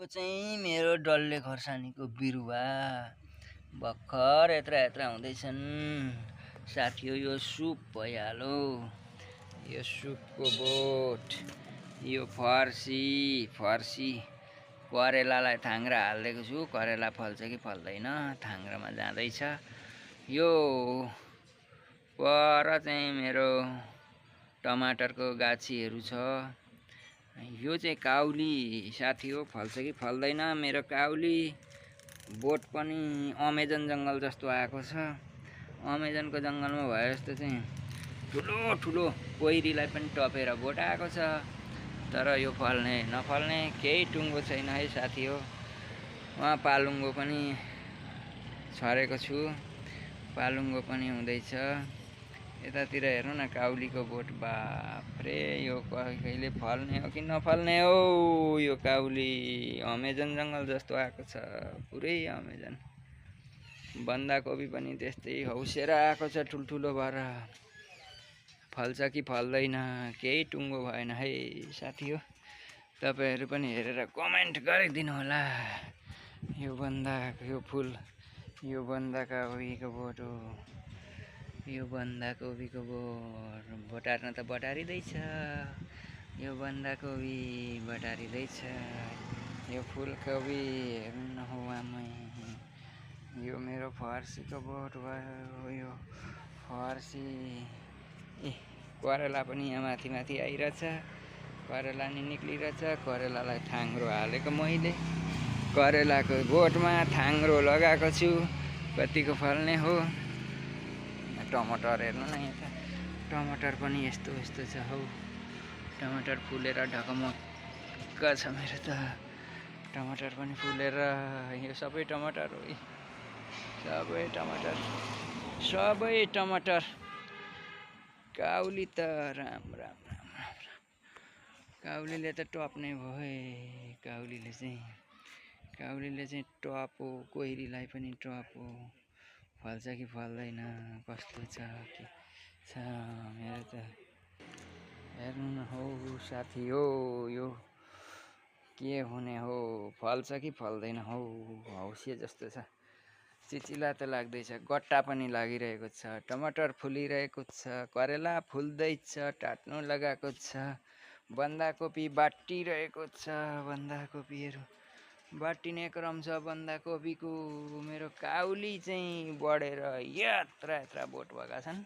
यो चाहिँ मेरो डल्ले खोर्सानीको बिरुवा भर्खर यत्रा हुँदैछन् साथी हो। यो सुप भइहाल्यो, यो सुपको बोट, यो फर्सी करेलालाई थाङ्ग्रा हालिदिएको छु। करेला फल्छ कि फल्दैन थाङ्ग्रामा जाँदैछ। यो पर चाहिँ मेरो टमाटरको गाछीहरू छ। यो चाहिँ काउली साथी हो, फल्छ कि फल्दैन। मेरो काउली बोट पनि अमेजन जङ्गल जस्तो आएको छ। अमेजनको जङ्गलमा भए जस्तो चाहिँ ठुलो ठुलो कोइरीलाई पनि टपेर बोट आएको छ। तर यो फल्ने नफल्ने केही टुङ्गो छैन है साथी हो। उहाँ पालुङ्गो पनि छरेको छु, पालुङ्गो पनि हुँदैछ। यतातिर हेर्नु न काउलीको बोट, बाफ्रे यो कहिले फल्ने हो कि नफल्ने हो। यो काउली अमेजन जङ्गल जस्तो आएको छ, पुरै अमेजन। बन्दाकोपी पनि त्यस्तै हौसेर आएको छ ठुल्ठुलो भएर। फल्छ कि फल्दैन केही टुङ्गो भएन है साथी हो। तपाईँहरू पनि हेरेर कमेन्ट गरिदिनु होला। यो फुल, यो बन्दाकोपीको बोट हो। यो बन्दाकोपीको बोट बटार्न त बटारिँदैछ। यो बन्दाकोपी बटारिँदैछ। यो फुलकोपी हेर्नु न हो आमै। यो मेरो फर्सीको बोट भयो। यो फर्सी करेला पनि यहाँ माथि आइरहेछ। करेला नि निक्लिरहेछ। करेलालाई थाङ्ग्रो हालेको मैले, करेलाको बोटमा थाङ्ग्रो लगाएको छु। कतिको फल्ने हो। टमाटर हेर्नु न यहाँ, टमाटर पनि यस्तो छ हौ। टमाटर फुलेर ढकमक्क छ मेरो त। टमाटर पनि फुलेर, यो सबै टमाटर हो। सबै टमाटर। काउली त राम काउलीले त टप्ने भयो है। काउलीले चाहिँ टप हो। कोइरीलाई पनि टप हो। फल्छ कि फल्दैन कस्तो छ के छ मेरो त हेर्नु न हौ साथी हो। यो के हुने हो, फल्छ कि फल्दैन हौ। हौसिया जस्तो छ, चिचिला त लाग्दैछ, गट्टा पनि लागिरहेको छ। टमाटर फुलिरहेको छ, करेला फुल्दैछ, टाट्नु लगाएको छ। बन्दाकोपी बाटिरहेको छ। बन्दाकोपीहरू बाटिने क्रम छ बन्दाकोपीको। मेरो काउली चाहिँ बढेर यत्रा बोट भएका छन्।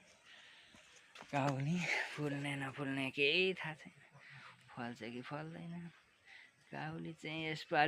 काउली फुल्ने नफुल्ने केही थाहा छैन, फल्छ कि फल्दैन। काउली चाहिँ यसपालि